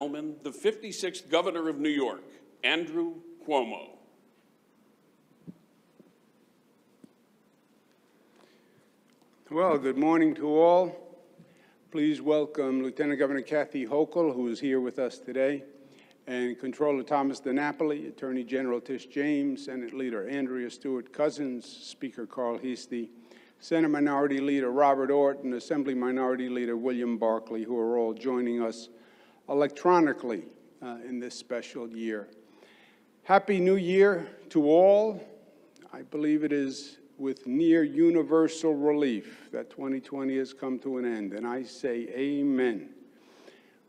The 56th Governor of New York, Andrew Cuomo. Well, good morning to all. Please welcome Lieutenant Governor Kathy Hochul, who is here with us today, and Controller Thomas DiNapoli, Attorney General Tish James, Senate Leader Andrea Stewart-Cousins, Speaker Carl Heastie, Senate Minority Leader Robert Orton, Assembly Minority Leader William Barkley, who are all joining us electronically in this special year. Happy New Year to all. I believe it is with near universal relief that 2020 has come to an end, and I say amen.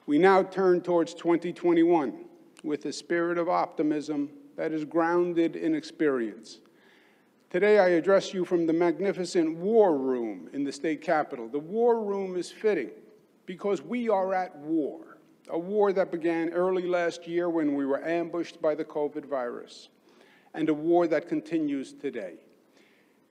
We now turn towards 2021 with a spirit of optimism that is grounded in experience. Today I address you from the magnificent War Room in the state capitol. The War Room is fitting because we are at war. A war that began early last year when we were ambushed by the COVID virus, and a war that continues today.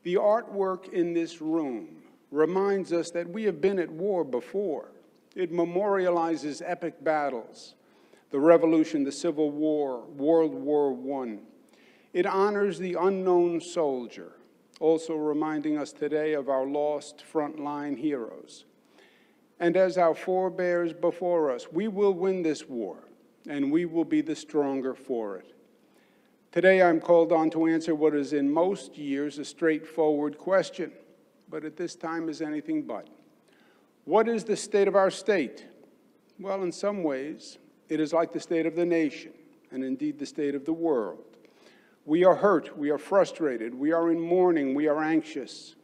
The artwork in this room reminds us that we have been at war before. It memorializes epic battles, the Revolution, the Civil War, World War I. It honors the unknown soldier, also reminding us today of our lost frontline heroes. And as our forebears before us, we will win this war, and we will be the stronger for it. Today, I'm called on to answer what is in most years a straightforward question, but at this time is anything but. What is the state of our state? Well, in some ways, it is like the state of the nation, and indeed the state of the world. We are hurt, we are frustrated, we are in mourning, we are anxious.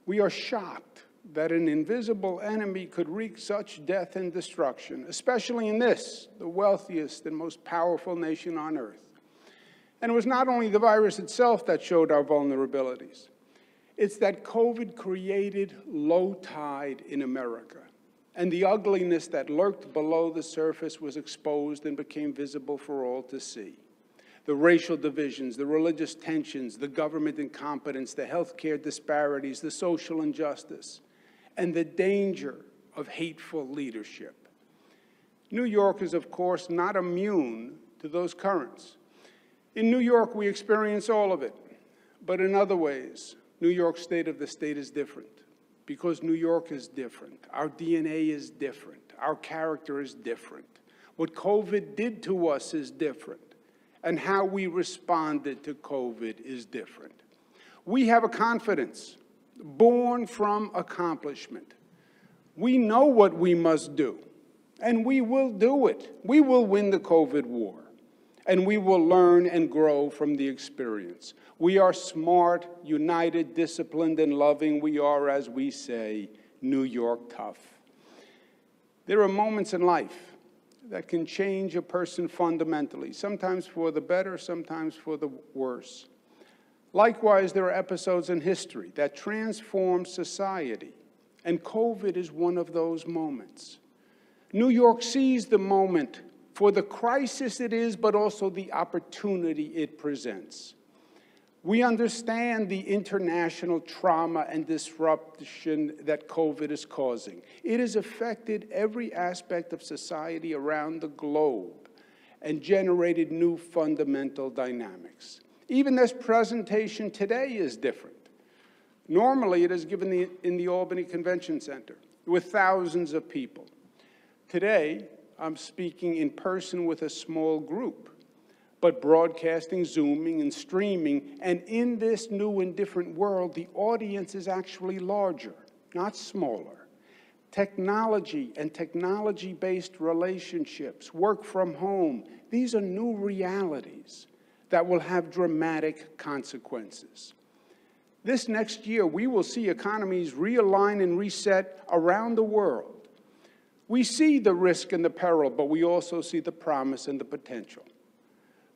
We are shocked that an invisible enemy could wreak such death and destruction, especially in this, the wealthiest and most powerful nation on earth. And it was not only the virus itself that showed our vulnerabilities. It's that COVID created low tide in America, and the ugliness that lurked below the surface was exposed and became visible for all to see. The racial divisions, the religious tensions, the government incompetence, the healthcare disparities, the social injustice, and the danger of hateful leadership. New York is, of course, not immune to those currents. In New York, we experience all of it, but in other ways, New York's state of the state is different because New York is different. Our DNA is different. Our character is different. What COVID did to us is different, and how we responded to COVID is different. We have a confidence born from accomplishment. We know what we must do, and we will do it. We will win the COVID war, and we will learn and grow from the experience. We are smart, united, disciplined, and loving. We are, as we say, New York tough. There are moments in life that can change a person fundamentally, sometimes for the better, sometimes for the worse. Likewise, there are episodes in history that transform society, and COVID is one of those moments. New York sees the moment for the crisis it is, but also the opportunity it presents. We understand the international trauma and disruption that COVID is causing. It has affected every aspect of society around the globe and generated new fundamental dynamics. Even this presentation today is different. Normally, it is given in the Albany Convention Center with thousands of people. Today, I'm speaking in person with a small group, but broadcasting, Zooming, and streaming, and in this new and different world, the audience is actually larger, not smaller. Technology and technology-based relationships, work from home, these are new realities that will have dramatic consequences. This next year, we will see economies realign and reset around the world. We see the risk and the peril, but we also see the promise and the potential.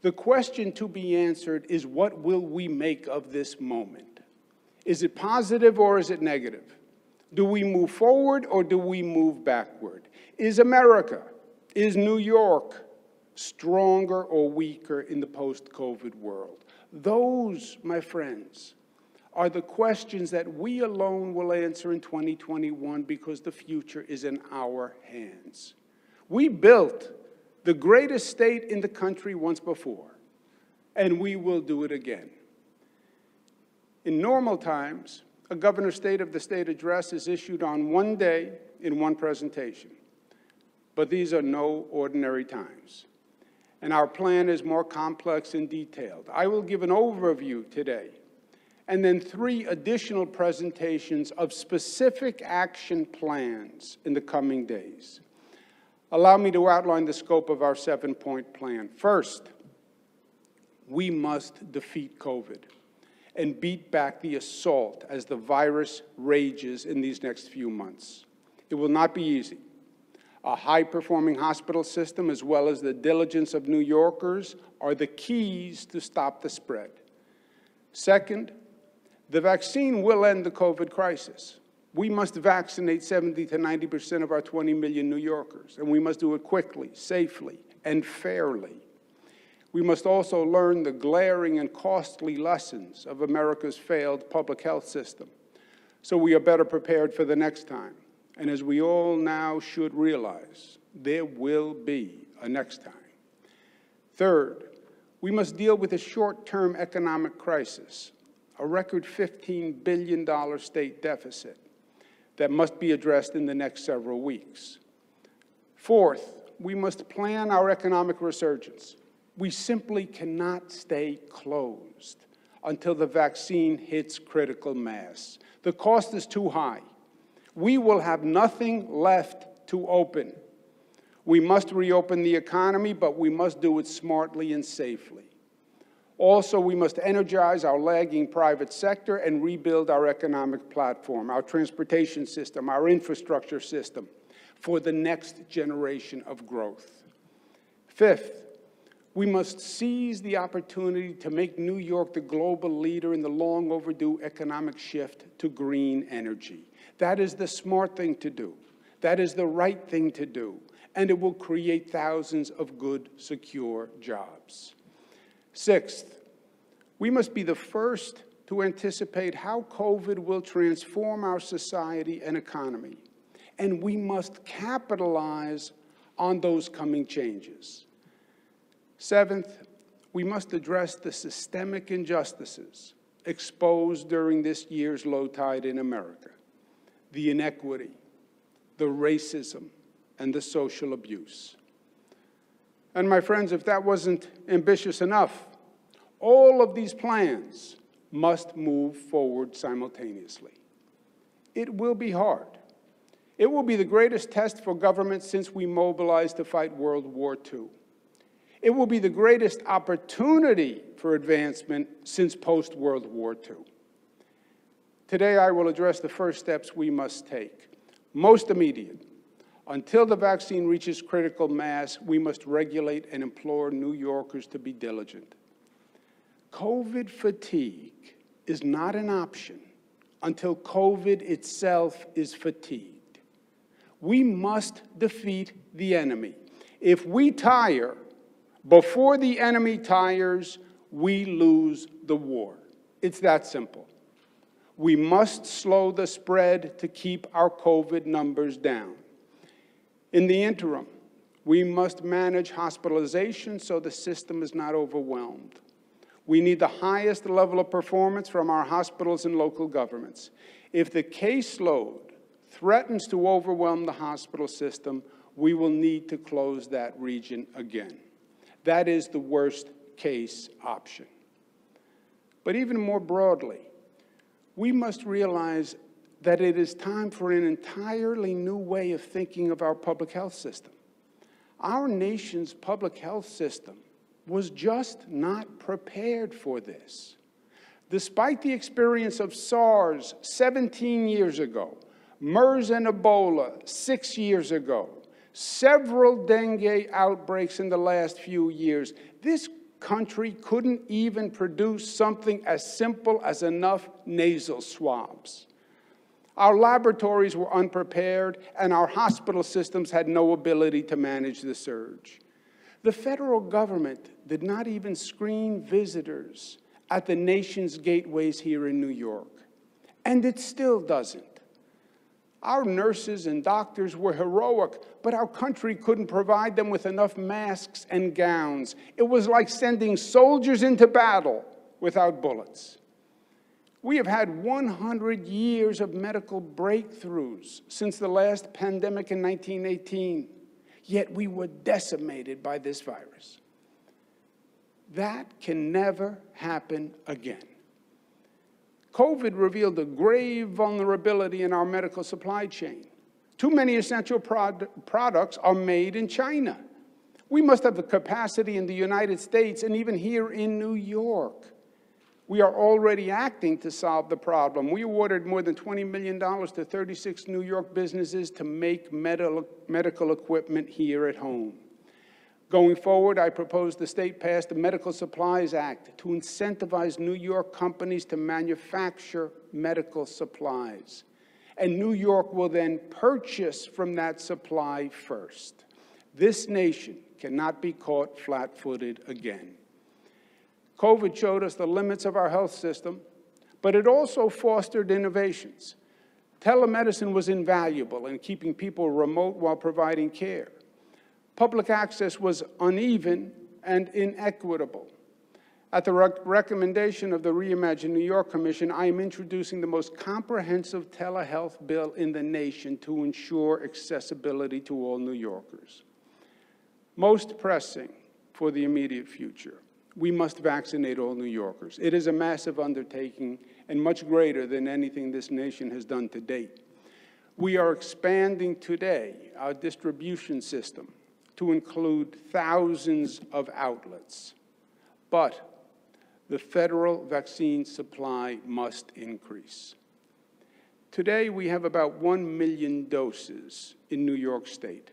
The question to be answered is, what will we make of this moment? Is it positive or is it negative? Do we move forward or do we move backward? Is America, is New York stronger or weaker in the post-COVID world? Those, my friends, are the questions that we alone will answer in 2021 because the future is in our hands. We built the greatest state in the country once before, and we will do it again. In normal times, a governor's State of the State address is issued on one day in one presentation. But these are no ordinary times, and our plan is more complex and detailed. I will give an overview today, and then 3 additional presentations of specific action plans in the coming days. Allow me to outline the scope of our 7-point plan. First, we must defeat COVID and beat back the assault as the virus rages in these next few months. It will not be easy. A high-performing hospital system, as well as the diligence of New Yorkers, are the keys to stop the spread. Second, the vaccine will end the COVID crisis. We must vaccinate 70 to 90% of our 20 million New Yorkers, and we must do it quickly, safely, and fairly. We must also learn the glaring and costly lessons of America's failed public health system, so we are better prepared for the next time. And as we all now should realize, there will be a next time. Third, we must deal with a short-term economic crisis, a record $15 billion state deficit that must be addressed in the next several weeks. Fourth, we must plan our economic resurgence. We simply cannot stay closed until the vaccine hits critical mass. The cost is too high. We will have nothing left to open. We must reopen the economy, but we must do it smartly and safely. Also, we must energize our lagging private sector and rebuild our economic platform, our transportation system, our infrastructure system, for the next generation of growth. Fifth, we must seize the opportunity to make New York the global leader in the long overdue economic shift to green energy. That is the smart thing to do. That is the right thing to do. And it will create thousands of good, secure jobs. Sixth, we must be the first to anticipate how COVID will transform our society and economy. And we must capitalize on those coming changes. Seventh, we must address the systemic injustices exposed during this year's low tide in America. The inequity, the racism, and the social abuse. And my friends, if that wasn't ambitious enough, all of these plans must move forward simultaneously. It will be hard. It will be the greatest test for government since we mobilized to fight World War II. It will be the greatest opportunity for advancement since post-World War II. Today, I will address the first steps we must take. Most immediate. Until the vaccine reaches critical mass, we must regulate and implore New Yorkers to be diligent. COVID fatigue is not an option until COVID itself is fatigued. We must defeat the enemy. If we tire before the enemy tires, we lose the war. It's that simple. We must slow the spread to keep our COVID numbers down. In the interim, we must manage hospitalization so the system is not overwhelmed. We need the highest level of performance from our hospitals and local governments. If the caseload threatens to overwhelm the hospital system, we will need to close that region again. That is the worst case option. But even more broadly, we must realize that it is time for an entirely new way of thinking of our public health system. Our nation's public health system was just not prepared for this. Despite the experience of SARS 17 years ago, MERS and Ebola 6 years ago, several dengue outbreaks in the last few years, this country couldn't even produce something as simple as enough nasal swabs. Our laboratories were unprepared, and our hospital systems had no ability to manage the surge. The federal government did not even screen visitors at the nation's gateways here in New York, and it still doesn't. Our nurses and doctors were heroic, but our country couldn't provide them with enough masks and gowns. It was like sending soldiers into battle without bullets. We have had 100 years of medical breakthroughs since the last pandemic in 1918, yet we were decimated by this virus. That can never happen again. COVID revealed a grave vulnerability in our medical supply chain. Too many essential products are made in China. We must have the capacity in the United States and even here in New York. We are already acting to solve the problem. We awarded more than $20 million to 36 New York businesses to make medical equipment here at home. Going forward, I propose the state pass the Medical Supplies Act to incentivize New York companies to manufacture medical supplies. And New York will then purchase from that supply first. This nation cannot be caught flat-footed again. COVID showed us the limits of our health system, but it also fostered innovations. Telemedicine was invaluable in keeping people remote while providing care. Public access was uneven and inequitable. At the recommendation of the Reimagine New York Commission, I am introducing the most comprehensive telehealth bill in the nation to ensure accessibility to all New Yorkers. Most pressing for the immediate future, we must vaccinate all New Yorkers. It is a massive undertaking and much greater than anything this nation has done to date. We are expanding today our distribution system to include thousands of outlets. But the federal vaccine supply must increase. Today, we have about 1 million doses in New York State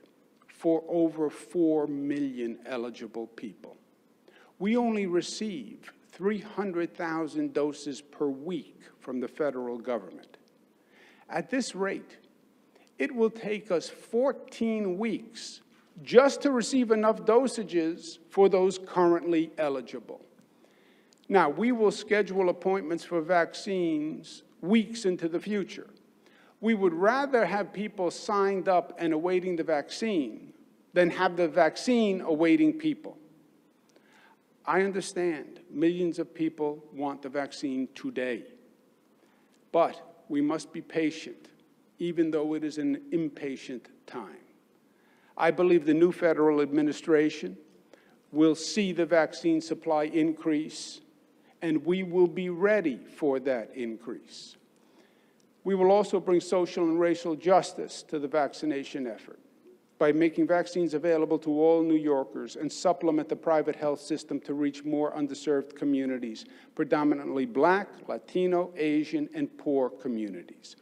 for over 4 million eligible people. We only receive 300,000 doses per week from the federal government. At this rate, it will take us 14 weeks just to receive enough dosages for those currently eligible. Now, we will schedule appointments for vaccines weeks into the future. We would rather have people signed up and awaiting the vaccine than have the vaccine awaiting people. I understand millions of people want the vaccine today, but we must be patient, even though it is an impatient time. I believe the new federal administration will see the vaccine supply increase, and we will be ready for that increase. We will also bring social and racial justice to the vaccination effort by making vaccines available to all New Yorkers and supplement the private health system to reach more underserved communities, predominantly Black, Latino, Asian, and poor communities.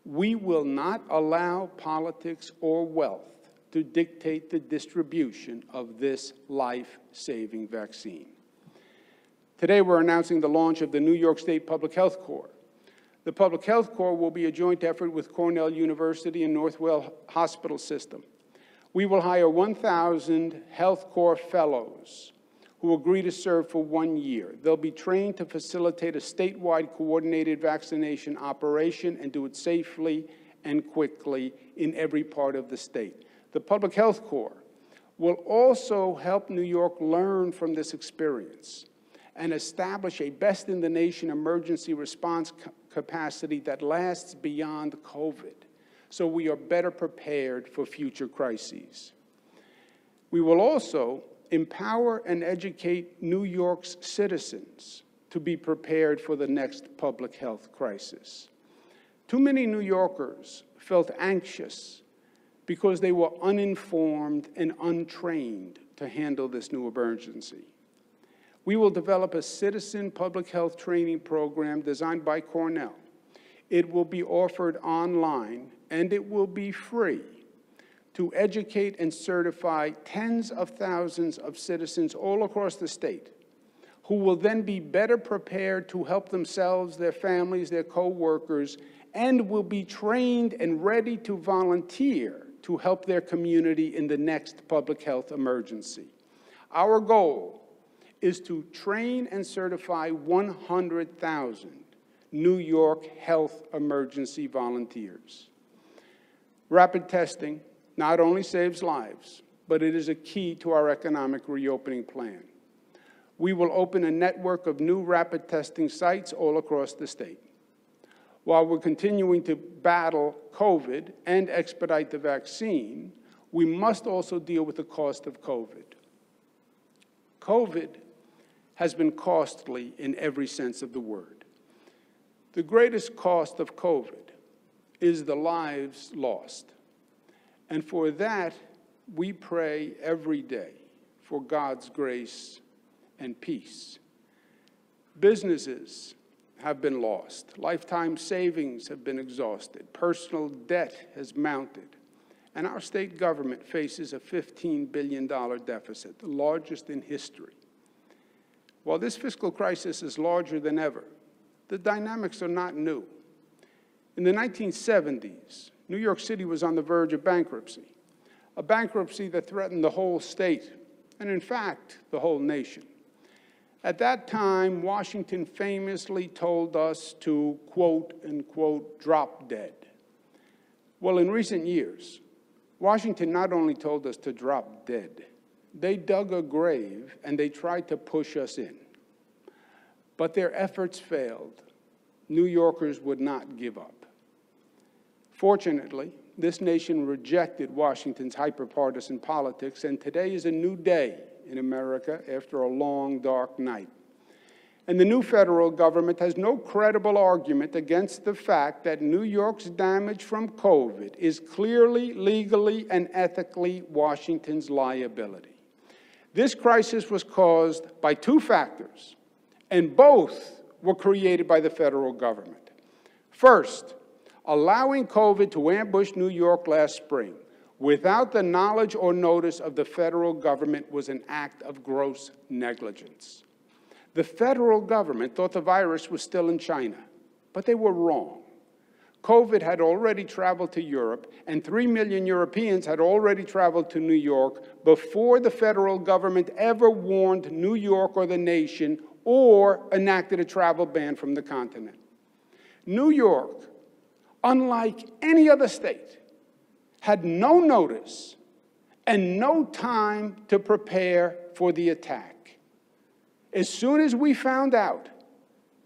We will not allow politics or wealth to dictate the distribution of this life-saving vaccine. Today, we're announcing the launch of the New York State Public Health Corps. The Public Health Corps will be a joint effort with Cornell University and Northwell Hospital System. We will hire 1,000 Health Corps fellows who agree to serve for 1 year. They'll be trained to facilitate a statewide coordinated vaccination operation and do it safely and quickly in every part of the state. The Public Health Corps will also help New York learn from this experience and establish a best-in-the-nation emergency response capacity that lasts beyond COVID, so we are better prepared for future crises. We will also empower and educate New York's citizens to be prepared for the next public health crisis. Too many New Yorkers felt anxious because they were uninformed and untrained to handle this new emergency. We will develop a citizen public health training program designed by Cornell. It will be offered online, and it will be free to educate and certify tens of thousands of citizens all across the state who will then be better prepared to help themselves, their families, their co-workers, and will be trained and ready to volunteer to help their community in the next public health emergency. Our goal is to train and certify 100,000 New York health emergency volunteers. Rapid testing not only saves lives, but it is a key to our economic reopening plan. We will open a network of new rapid testing sites all across the state. While we're continuing to battle COVID and expedite the vaccine, we must also deal with the cost of COVID. COVID has been costly in every sense of the word. The greatest cost of COVID is the lives lost. And for that, we pray every day for God's grace and peace. Businesses have been lost. Lifetime savings have been exhausted. Personal debt has mounted. And our state government faces a $15 billion deficit, the largest in history. While this fiscal crisis is larger than ever, the dynamics are not new. In the 1970s, New York City was on the verge of bankruptcy, a bankruptcy that threatened the whole state, and in fact, the whole nation. At that time, Washington famously told us to, quote, unquote, drop dead. Well, in recent years, Washington not only told us to drop dead, they dug a grave and they tried to push us in. But their efforts failed. New Yorkers would not give up. Fortunately, this nation rejected Washington's hyper-partisan politics, and today is a new day in America after a long, dark night. And the new federal government has no credible argument against the fact that New York's damage from COVID is clearly, legally, and ethically Washington's liability. This crisis was caused by two factors, and both were created by the federal government. First, allowing COVID to ambush New York last spring without the knowledge or notice of the federal government was an act of gross negligence. The federal government thought the virus was still in China, but they were wrong. COVID had already traveled to Europe, and 3 million Europeans had already traveled to New York before the federal government ever warned New York or the nation or enacted a travel ban from the continent. New York, unlike any other state, had no notice and no time to prepare for the attack. As soon as we found out,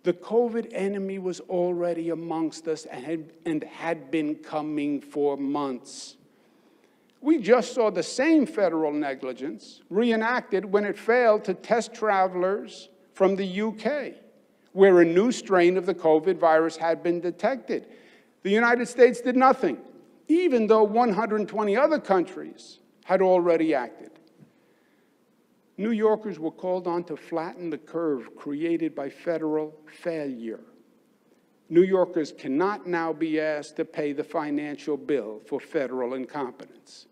the COVID enemy was already amongst us and had been coming for months. We just saw the same federal negligence reenacted when it failed to test travelers from the UK, where a new strain of the COVID virus had been detected. The United States did nothing, even though 120 other countries had already acted. New Yorkers were called on to flatten the curve created by federal failure. New Yorkers cannot now be asked to pay the financial bill for federal incompetence.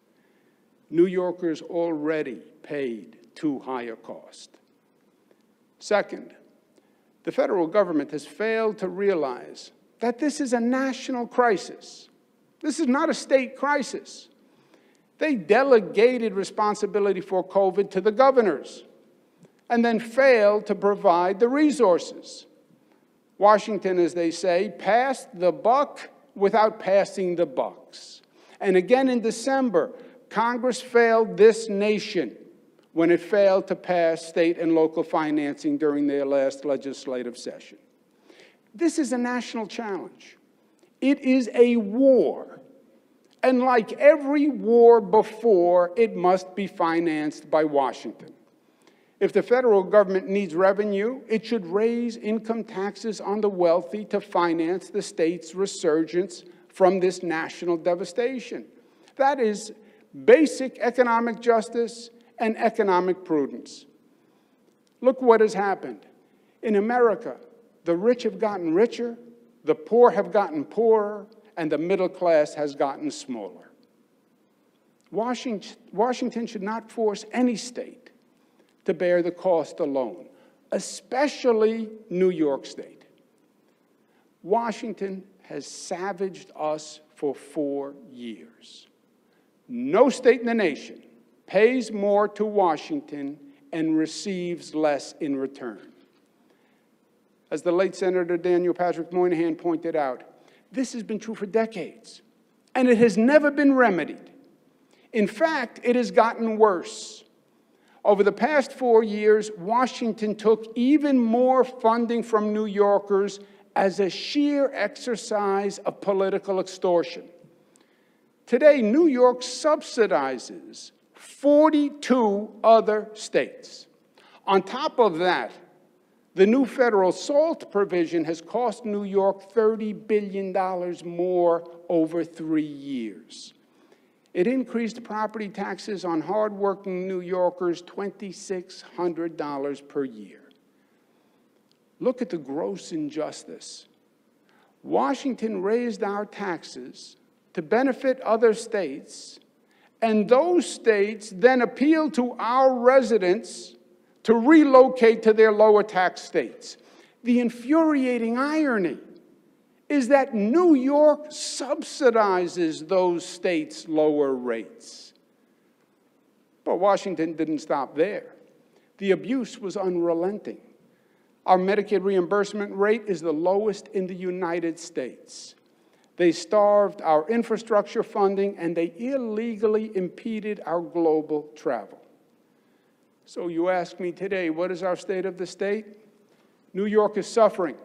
New Yorkers already paid too high a cost. Second, the federal government has failed to realize that this is a national crisis. This is not a state crisis. They delegated responsibility for COVID to the governors and then failed to provide the resources. Washington, as they say, passed the buck without passing the bucks. And again in December, Congress failed this nation when it failed to pass state and local financing during their last legislative session. This is a national challenge. It is a war. And like every war before, it must be financed by Washington. If the federal government needs revenue, it should raise income taxes on the wealthy to finance the state's resurgence from this national devastation. That is basic economic justice and economic prudence. Look what has happened. In America, the rich have gotten richer, the poor have gotten poorer, and the middle class has gotten smaller. Washington should not force any state to bear the cost alone, especially New York State. Washington has savaged us for 4 years. No state in the nation pays more to Washington and receives less in return. As the late Senator Daniel Patrick Moynihan pointed out, this has been true for decades. and it has never been remedied. In fact, it has gotten worse. Over the past 4 years, Washington took even more funding from New Yorkers as a sheer exercise of political extortion. Today, New York subsidizes 42 other states. On top of that, the new federal SALT provision has cost New York $30 billion more over 3 years. It increased property taxes on hardworking New Yorkers $2,600 per year. Look at the gross injustice. Washington raised our taxes to benefit other states, and those states then appealed to our residents to relocate to their lower tax states. The infuriating irony is that New York subsidizes those states' lower rates. But Washington didn't stop there. The abuse was unrelenting. Our Medicaid reimbursement rate is the lowest in the United States. They starved our infrastructure funding, and they illegally impeded our global travel. So you ask me today, what is our state of the state? New York is suffering.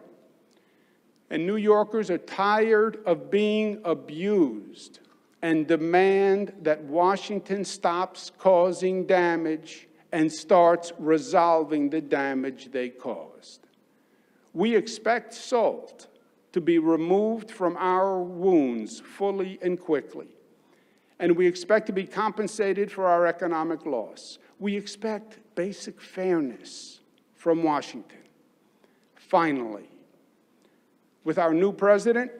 And New Yorkers are tired of being abused and demand that Washington stops causing damage and starts resolving the damage they caused. We expect SALT to be removed from our wounds fully and quickly. And we expect to be compensated for our economic loss. We expect basic fairness from Washington. Finally, with our new president,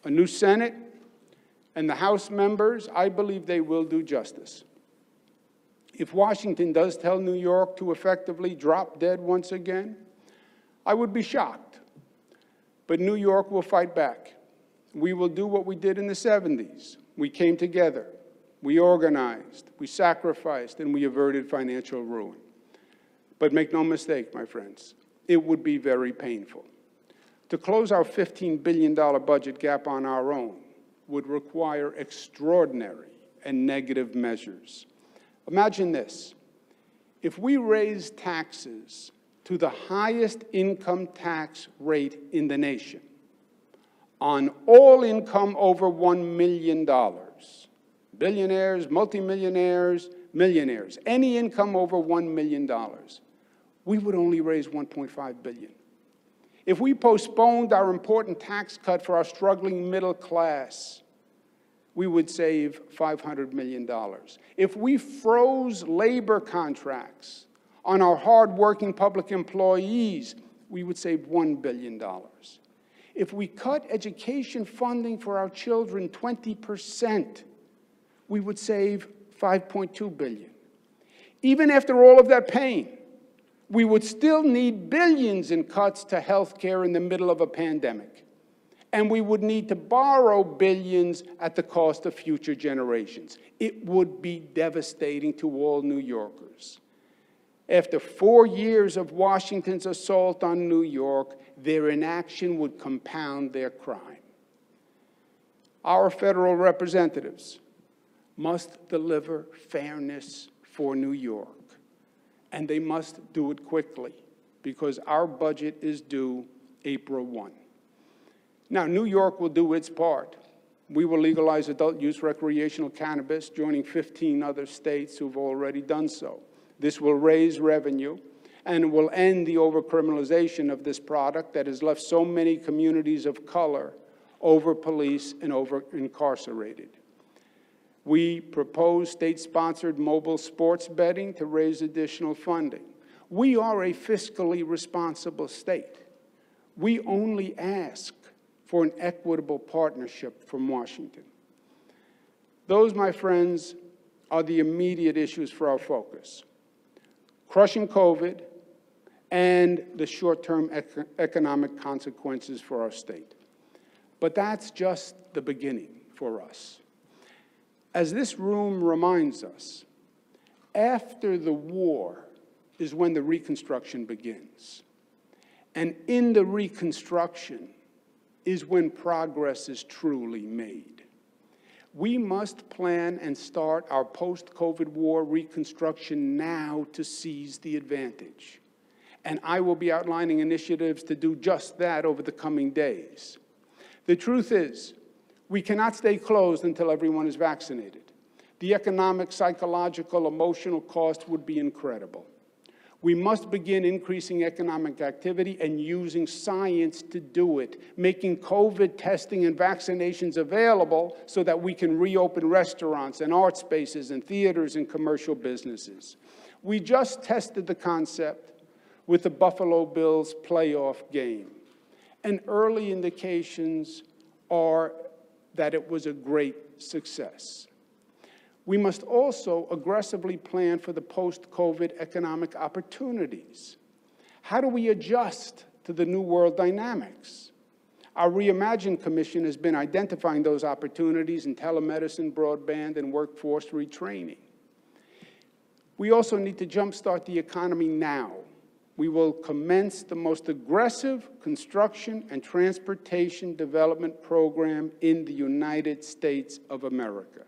a new Senate, and the House members, I believe they will do justice. If Washington does tell New York to effectively drop dead once again, I would be shocked. But New York will fight back. We will do what we did in the 70s. We came together, we organized, we sacrificed, and we averted financial ruin. But make no mistake, my friends, it would be very painful. To close our $15 billion budget gap on our own would require extraordinary and negative measures. Imagine this. If we raise taxes to the highest income tax rate in the nation on all income over $1 million, billionaires, multimillionaires, millionaires, any income over $1 million, we would only raise $1.5 billion. If we postponed our important tax cut for our struggling middle class, we would save $500 million. If we froze labor contracts on our hardworking public employees, we would save $1 billion. If we cut education funding for our children 20%, we would save $5.2 billion. Even after all of that pain, we would still need billions in cuts to health care in the middle of a pandemic. And we would need to borrow billions at the cost of future generations. It would be devastating to all New Yorkers. After 4 years of Washington's assault on New York, their inaction would compound their crime. Our federal representatives must deliver fairness for New York. And they must do it quickly, because our budget is due April 1. Now, New York will do its part. We will legalize adult-use recreational cannabis, joining 15 other states who've already done so. This will raise revenue and will end the overcriminalization of this product that has left so many communities of color over-policed and over-incarcerated. We propose state-sponsored mobile sports betting to raise additional funding. We are a fiscally responsible state. We only ask for an equitable partnership from Washington. Those, my friends, are the immediate issues for our focus: crushing COVID and the short-term economic consequences for our state. But that's just the beginning for us. As this room reminds us, after the war is when the reconstruction begins. And in the reconstruction is when progress is truly made. We must plan and start our post-COVID war reconstruction now to seize the advantage. And I will be outlining initiatives to do just that over the coming days. The truth is, we cannot stay closed until everyone is vaccinated. The economic, psychological, emotional cost would be incredible. We must begin increasing economic activity and using science to do it, making COVID testing and vaccinations available so that we can reopen restaurants and art spaces and theaters and commercial businesses. We just tested the concept with the Buffalo Bills playoff game, and early indications are that it was a great success. We must also aggressively plan for the post-COVID economic opportunities. How do we adjust to the new world dynamics? Our Reimagine Commission has been identifying those opportunities in telemedicine, broadband, and workforce retraining. We also need to jumpstart the economy now. We will commence the most aggressive construction and transportation development program in the United States of America.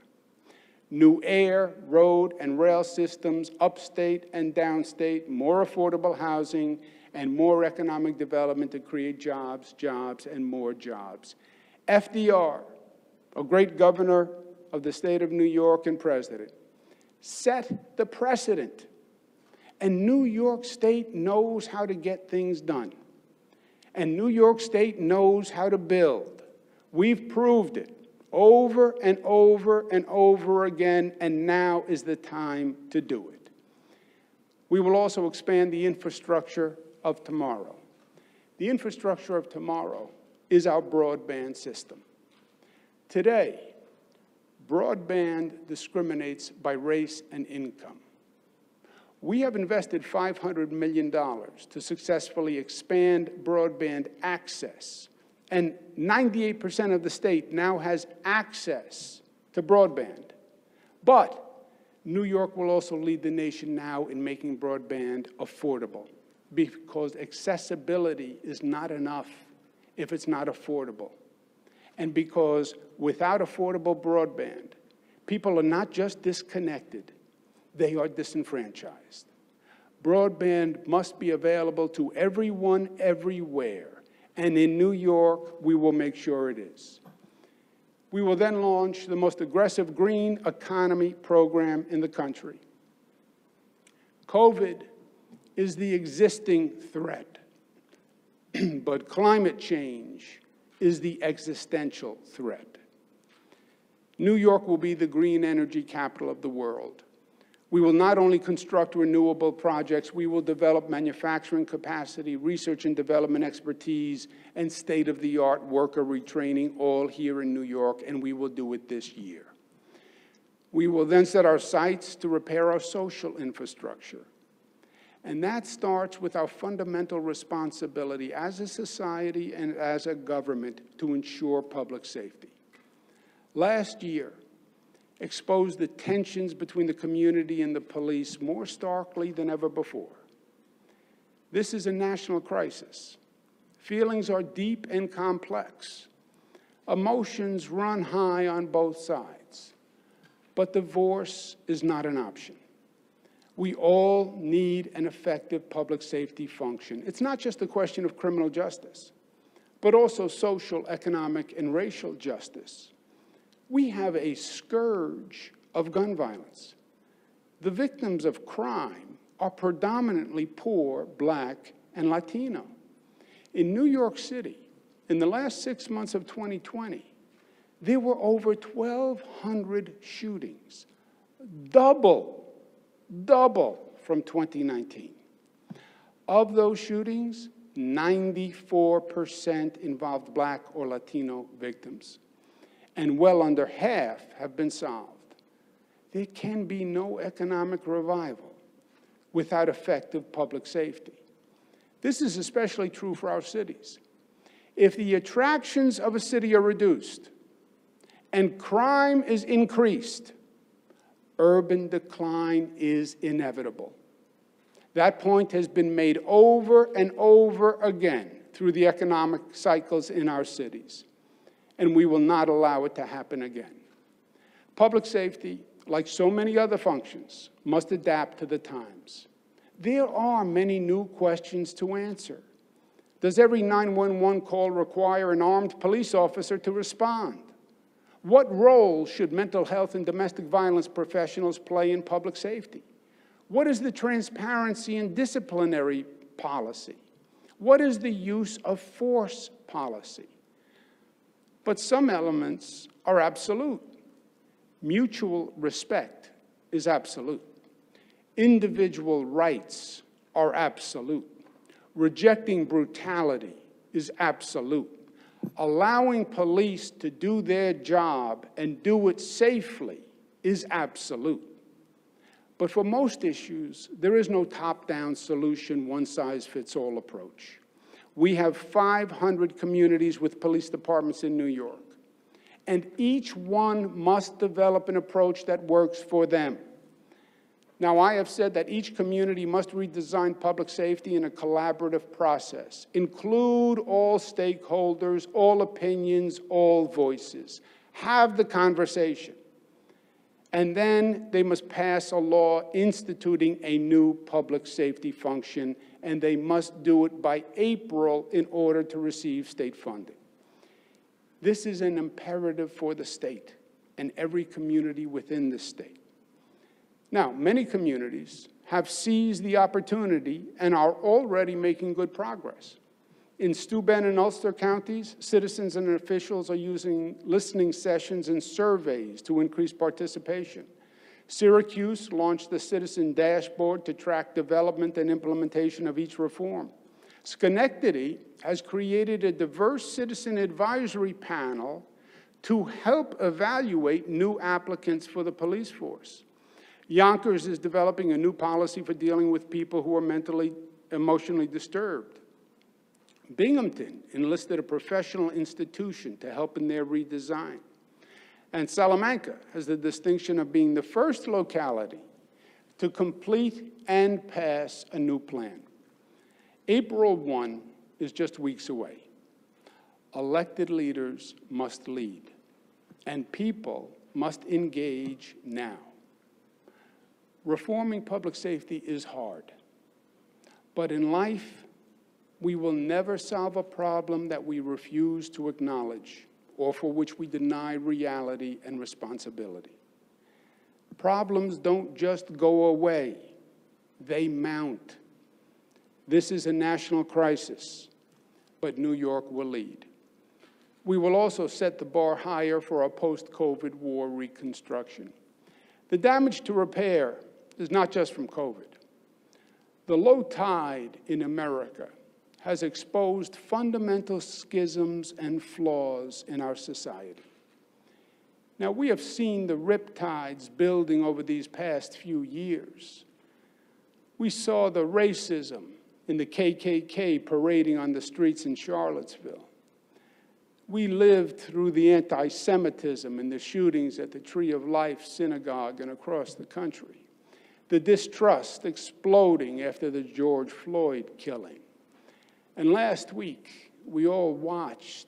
New air, road, and rail systems, upstate and downstate, more affordable housing, and more economic development to create jobs, jobs, and more jobs. FDR, a great governor of the state of New York and president, set the precedent. And New York State knows how to get things done. And New York State knows how to build. We've proved it over and over and over again, and now is the time to do it. We will also expand the infrastructure of tomorrow. The infrastructure of tomorrow is our broadband system. Today, broadband discriminates by race and income. We have invested $500 million to successfully expand broadband access, and 98% of the state now has access to broadband. But New York will also lead the nation now in making broadband affordable, because accessibility is not enough if it's not affordable. And because without affordable broadband, people are not just disconnected, they are disenfranchised. Broadband must be available to everyone, everywhere. And in New York, we will make sure it is. We will then launch the most aggressive green economy program in the country. COVID is the existing threat, but climate change is the existential threat. New York will be the green energy capital of the world. We will not only construct renewable projects, we will develop manufacturing capacity, research and development expertise, and state-of-the-art worker retraining, all here in New York, and we will do it this year. We will then set our sights to repair our social infrastructure. And that starts with our fundamental responsibility as a society and as a government to ensure public safety. Last year exposed the tensions between the community and the police more starkly than ever before. This is a national crisis. Feelings are deep and complex. Emotions run high on both sides. But divorce is not an option. We all need an effective public safety function. It's not just a question of criminal justice, but also social, economic, and racial justice. We have a scourge of gun violence. The victims of crime are predominantly poor, Black, and Latino. In New York City, in the last 6 months of 2020, there were over 1,200 shootings, double from 2019. Of those shootings, 94% involved Black or Latino victims, and well under half have been solved. There can be no economic revival without effective public safety. This is especially true for our cities. If the attractions of a city are reduced and crime is increased, urban decline is inevitable. That point has been made over and over again through the economic cycles in our cities, and we will not allow it to happen again. Public safety, like so many other functions, must adapt to the times. There are many new questions to answer. Does every 911 call require an armed police officer to respond? What role should mental health and domestic violence professionals play in public safety? What is the transparency and disciplinary policy? What is the use of force policy? But some elements are absolute. Mutual respect is absolute. Individual rights are absolute. Rejecting brutality is absolute. Allowing police to do their job and do it safely is absolute. But for most issues, there is no top-down solution, one-size-fits-all approach. We have 500 communities with police departments in New York, and each one must develop an approach that works for them. Now, I have said that each community must redesign public safety in a collaborative process, include all stakeholders, all opinions, all voices, have the conversation. And then they must pass a law instituting a new public safety function, and they must do it by April in order to receive state funding. This is an imperative for the state and every community within the state. Now, many communities have seized the opportunity and are already making good progress. In Steuben and Ulster counties, citizens and officials are using listening sessions and surveys to increase participation. Syracuse launched the Citizen Dashboard to track development and implementation of each reform. Schenectady has created a diverse citizen advisory panel to help evaluate new applicants for the police force. Yonkers is developing a new policy for dealing with people who are emotionally disturbed. Binghamton enlisted a professional institution to help in their redesign. And Salamanca has the distinction of being the first locality to complete and pass a new plan. April 1 is just weeks away. Elected leaders must lead, and people must engage now. Reforming public safety is hard, but in life, we will never solve a problem that we refuse to acknowledge or for which we deny reality and responsibility. Problems don't just go away, they mount. This is a national crisis, but New York will lead. We will also set the bar higher for a post-COVID war reconstruction. The damage to repair is not just from COVID. The low tide in America has exposed fundamental schisms and flaws in our society. Now, we have seen the riptides building over these past few years. We saw the racism in the KKK parading on the streets in Charlottesville. We lived through the anti-Semitism and the shootings at the Tree of Life synagogue and across the country. The distrust exploding after the George Floyd killing. And last week, we all watched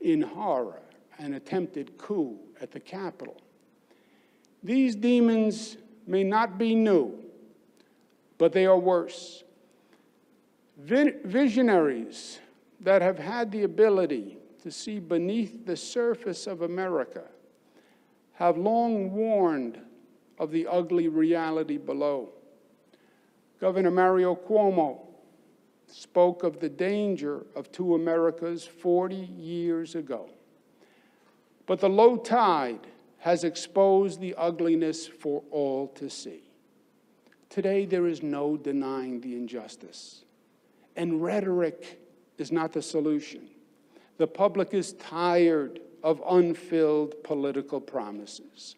in horror an attempted coup at the Capitol. These demons may not be new, but they are worse. Visionaries that have had the ability to see beneath the surface of America have long warned of the ugly reality below. Governor Mario Cuomo spoke of the danger of two Americas 40 years ago. But the low tide has exposed the ugliness for all to see. Today, there is no denying the injustice. And rhetoric is not the solution. The public is tired of unfilled political promises.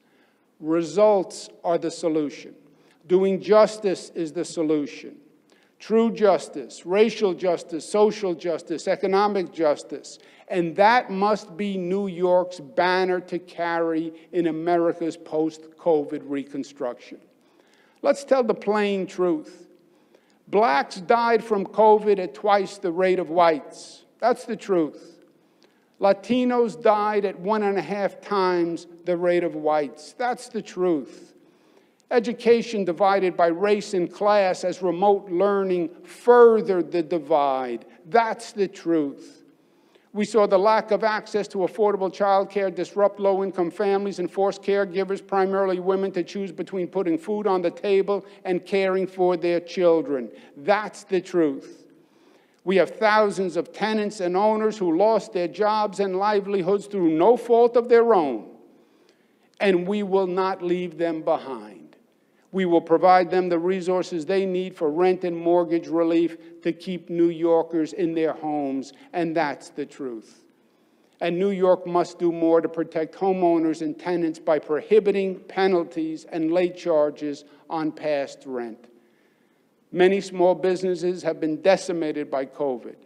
Results are the solution. Doing justice is the solution. True justice, racial justice, social justice, economic justice. And that must be New York's banner to carry in America's post-COVID reconstruction. Let's tell the plain truth. Blacks died from COVID at twice the rate of whites. That's the truth. Latinos died at 1.5 times the rate of whites. That's the truth. Education divided by race and class as remote learning furthered the divide. That's the truth. We saw the lack of access to affordable child care disrupt low-income families and force caregivers, primarily women, to choose between putting food on the table and caring for their children. That's the truth. We have thousands of tenants and owners who lost their jobs and livelihoods through no fault of their own, and we will not leave them behind. We will provide them the resources they need for rent and mortgage relief to keep New Yorkers in their homes, and that's the truth. And New York must do more to protect homeowners and tenants by prohibiting penalties and late charges on past rent. Many small businesses have been decimated by COVID,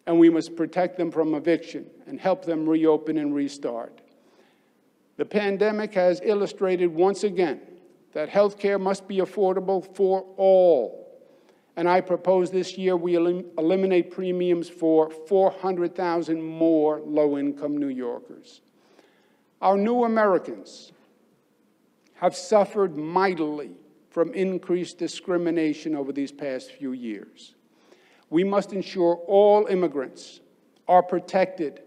and we must protect them from eviction and help them reopen and restart. The pandemic has illustrated once again that health care must be affordable for all. And I propose this year we eliminate premiums for 400,000 more low-income New Yorkers. Our new Americans have suffered mightily from increased discrimination over these past few years. We must ensure all immigrants are protected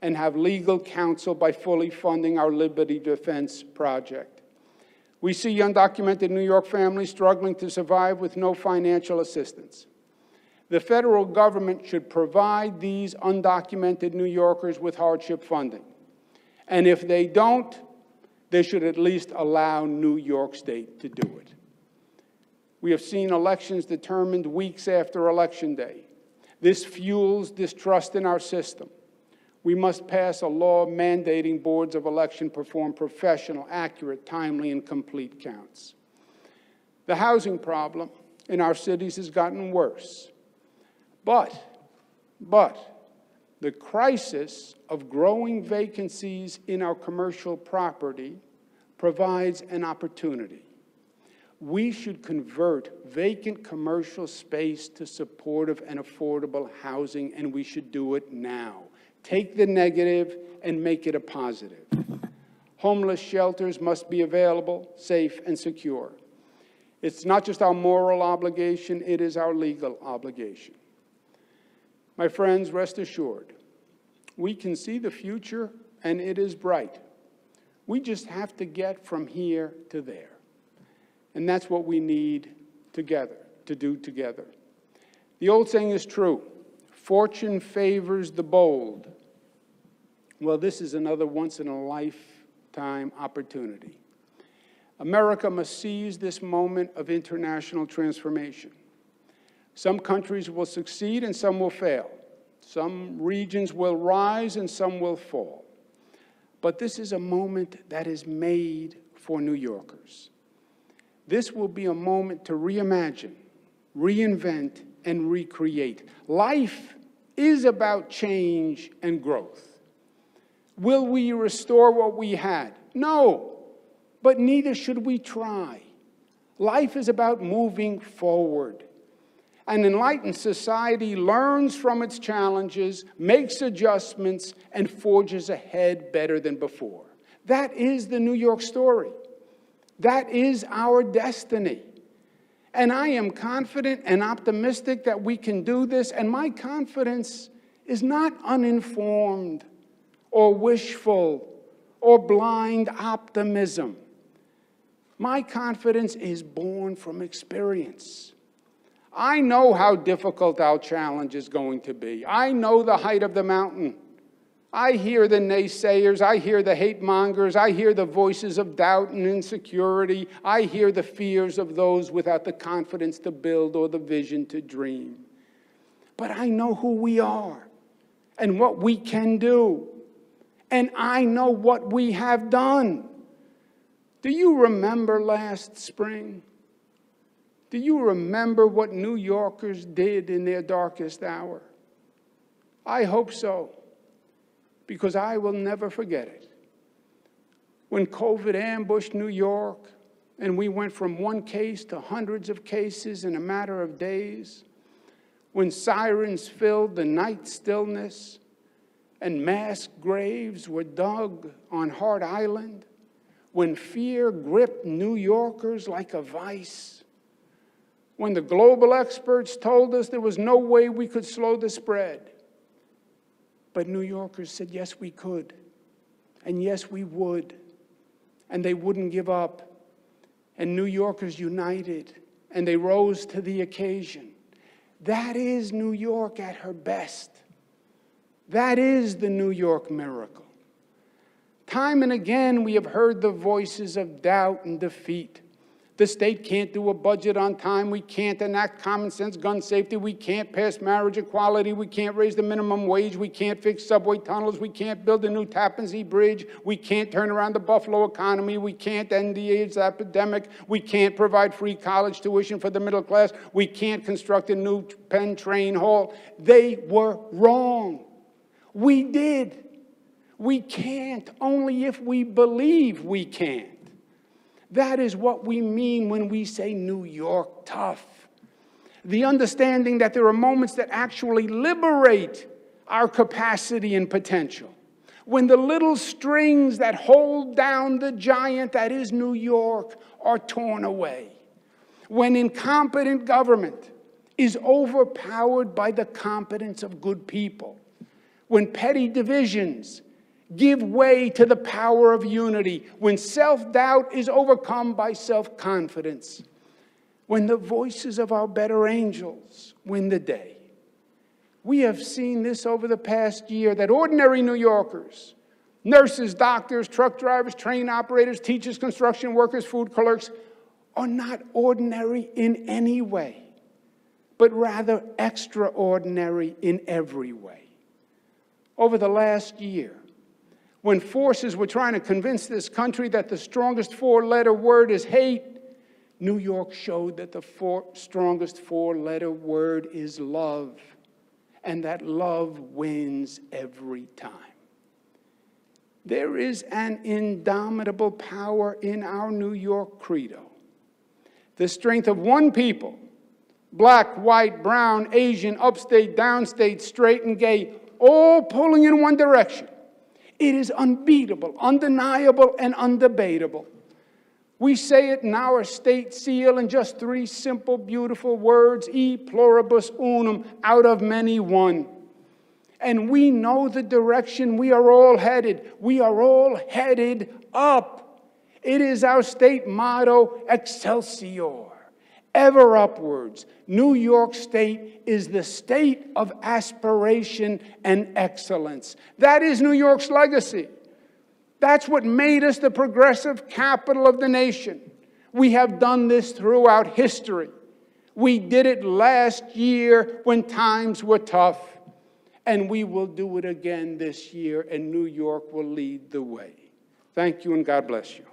and have legal counsel by fully funding our Liberty Defense Project. We see undocumented New York families struggling to survive with no financial assistance. The federal government should provide these undocumented New Yorkers with hardship funding. And if they don't, they should at least allow New York State to do it. We have seen elections determined weeks after Election Day. This fuels distrust in our system. We must pass a law mandating boards of election perform professional, accurate, timely, and complete counts. The housing problem in our cities has gotten worse. But the crisis of growing vacancies in our commercial property provides an opportunity. We should convert vacant commercial space to supportive and affordable housing, and we should do it now. Take the negative and make it a positive. Homeless shelters must be available, safe, and secure. It's not just our moral obligation, it is our legal obligation. My friends, rest assured, we can see the future, and it is bright. We just have to get from here to there. And that's what we need together, to do together. The old saying is true. Fortune favors the bold. Well, this is another once-in-a-lifetime opportunity. America must seize this moment of international transformation. Some countries will succeed and some will fail. Some regions will rise and some will fall. But this is a moment that is made for New Yorkers. This will be a moment to reimagine, reinvent, and recreate. Life is about change and growth. Will we restore what we had? No, but neither should we try. Life is about moving forward. An enlightened society learns from its challenges, makes adjustments, and forges ahead better than before. That is the New York story. That is our destiny. And I am confident and optimistic that we can do this, and my confidence is not uninformed or wishful or blind optimism. My confidence is born from experience. I know how difficult our challenge is going to be. I know the height of the mountain. I hear the naysayers. I hear the hate mongers. I hear the voices of doubt and insecurity. I hear the fears of those without the confidence to build or the vision to dream. But I know who we are and what we can do. And I know what we have done. Do you remember last spring? Do you remember what New Yorkers did in their darkest hour? I hope so, because I will never forget it. When COVID ambushed New York, and we went from one case to hundreds of cases in a matter of days, when sirens filled the night stillness, and mass graves were dug on Hart Island, when fear gripped New Yorkers like a vice, when the global experts told us there was no way we could slow the spread. But New Yorkers said, yes, we could, and yes, we would, and they wouldn't give up. And New Yorkers united, and they rose to the occasion. That is New York at her best. That is the New York miracle. Time and again, we have heard the voices of doubt and defeat. The state can't do a budget on time. We can't enact common sense gun safety. We can't pass marriage equality. We can't raise the minimum wage. We can't fix subway tunnels. We can't build a new Tappan Zee Bridge. We can't turn around the Buffalo economy. We can't end the AIDS epidemic. We can't provide free college tuition for the middle class. We can't construct a new Penn train hall. They were wrong. We did. We can't, only if we believe we can't. That is what we mean when we say New York tough. The understanding that there are moments that actually liberate our capacity and potential. When the little strings that hold down the giant that is New York are torn away. When incompetent government is overpowered by the competence of good people. When petty divisions give way to the power of unity, when self-doubt is overcome by self-confidence, when the voices of our better angels win the day. We have seen this over the past year, that ordinary New Yorkers, nurses, doctors, truck drivers, train operators, teachers, construction workers, food clerks, are not ordinary in any way, but rather extraordinary in every way. Over the last year, when forces were trying to convince this country that the strongest four-letter word is hate, New York showed that the strongest four-letter word is love, and that love wins every time. There is an indomitable power in our New York credo. The strength of one people, black, white, brown, Asian, upstate, downstate, straight, and gay, all pulling in one direction. It is unbeatable, undeniable, and undebatable. We say it in our state seal in just three simple, beautiful words, e pluribus unum, out of many one. And we know the direction we are all headed. We are all headed up. It is our state motto, Excelsior, ever upwards. New York State is the state of aspiration and excellence. That is New York's legacy. That's what made us the progressive capital of the nation. We have done this throughout history. We did it last year when times were tough, and we will do it again this year, and New York will lead the way. Thank you, and God bless you.